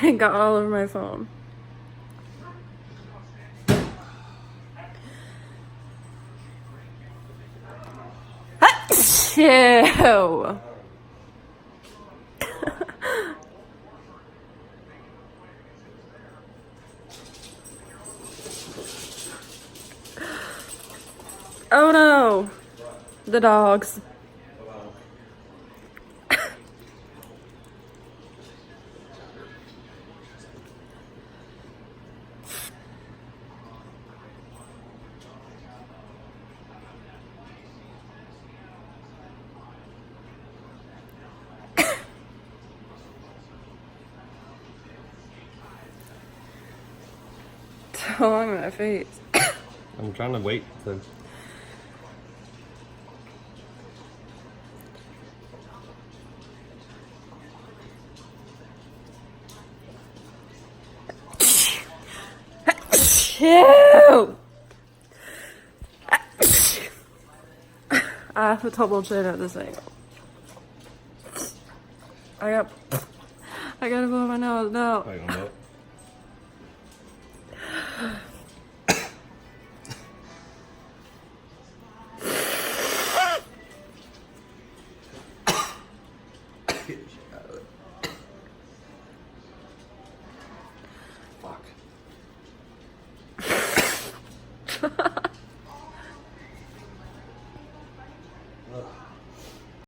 It got all over my phone. Ew. Oh no, the dogs. So long in my face. I'm trying to wait to. Ew. I have to double chin at this angle. I gotta blow my nose. No. I don't know.